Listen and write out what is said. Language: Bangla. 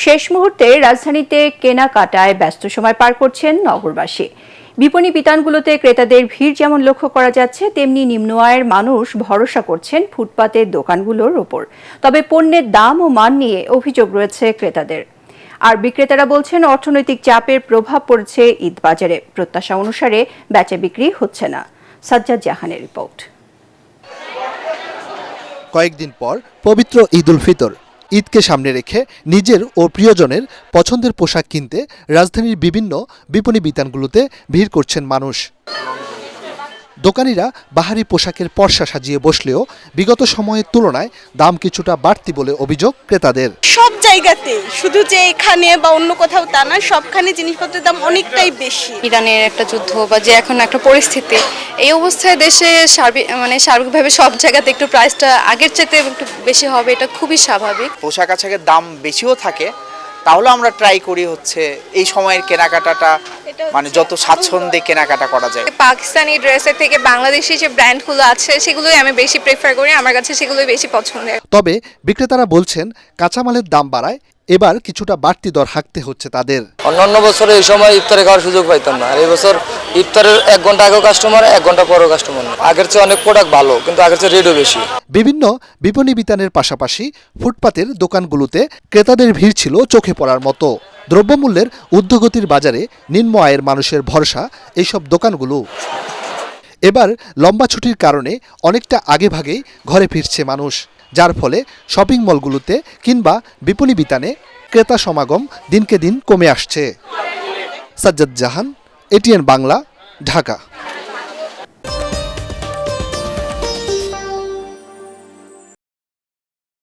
শেষ মুহূর্তে রাজধানীতে কেনাকাটায় ব্যস্ত সময় পার করছেন নগরবাসী। বিপণী বিতানগুলোতে ক্রেতাদের ভিড় যেমন লক্ষ্য করা যাচ্ছে, তেমনি নিম্ন আয়ের মানুষ ভরসা করছেন ফুটপাতের দোকানগুলোর ওপর। তবে পণ্যের দাম ও মান নিয়ে অভিযোগ রয়েছে ক্রেতাদের। আর বিক্রেতারা বলছেন অর্থনৈতিক চাপের প্রভাব পড়েছে ঈদ বাজারে। প্রত্যাশা অনুসারে বেচা বিক্রি হচ্ছে না। সাজ্জাদ জাহানের রিপোর্ট। কয়েকদিন পর পবিত্র ঈদ উল ফিতর। ঈদকে সামনে রেখে নিজের ও প্রিয়জনের পছন্দের পোশাক কিনতে রাজধানীর বিভিন্ন বিপণী বিতানগুলোতে ভিড় করছেন মানুষ। দোকানিরা বাহারি পোশাকের পসরা সাজিয়ে বসলেও বিগত সময়ের তুলনায় দাম কিছুটা বাড়তি বলে অভিযোগ ক্রেতাদের। সব জায়গাতে, শুধু যে এখানে বা অন্য কোথাও তা না, সবখানে জিনিসপত্রের দাম অনেকটাই বেশি। ইরানের একটা যুদ্ধ বা যে এখন একটা পরিস্থিতি, এই অবস্থায় দেশে সার্বিকভাবে সব জায়গাতে একটু প্রাইসটা আগের চাইতে একটু বেশি হবে, এটা খুবই স্বাভাবিক। পোশাক আশাকের দাম বেশিও থাকে, তাহলে আমরা ট্রাই করি হচ্ছে এই সময়ের কেনাকাটাটা মানে যত স্বাচ্ছন্দ্যে কেনাকাটা করা যায়। পাকিস্তানি ড্রেসের থেকে বাংলাদেশি যে ব্র্যান্ডগুলো আছে সেগুলোই আমি বেশি প্রেফার করি, আমার কাছে সেগুলোই বেশি পছন্দের। তবে বিক্রেতারা বলছেন কাঁচামালের দাম বাড়ায় এবার কিছুটা বাড়তি দর হাঁকতে হচ্ছে তাদের। অন্যান্য বছরে এই সময় ইফতারে খাওয়ার সুযোগ পাইতাম না, আর এই বছর ইফতারের 1 ঘন্টা আগেও কাস্টমার, 1 ঘন্টা পরেও কাস্টমার। আগের চেয়ে অনেক প্রোডাক্ট ভালো, কিন্তু আগের চেয়ে রেটও বেশি। বিভিন্ন বিপণী বিতানের পাশাপাশি ফুটপাতের দোকানগুলোতে ক্রেতাদের ভিড় ছিল চোখে পড়ার মতো। দ্রব্যমূল্যের ঊর্ধ্বগতির বাজারে নিম্ন আয়ের মানুষের ভরসা এইসব দোকানগুলো। এবার লম্বা ছুটির কারণে অনেকটা আগেভাগেই ঘরে ফিরছে মানুষ, যার ফলে শপিং মলগুলোতে কিংবা বিপণী বিতানে ক্রেতা সমাগম দিনকে দিন কমে আসছে। সাজ্জাদ জাহান, এটিএন বাংলা, ঢাকা।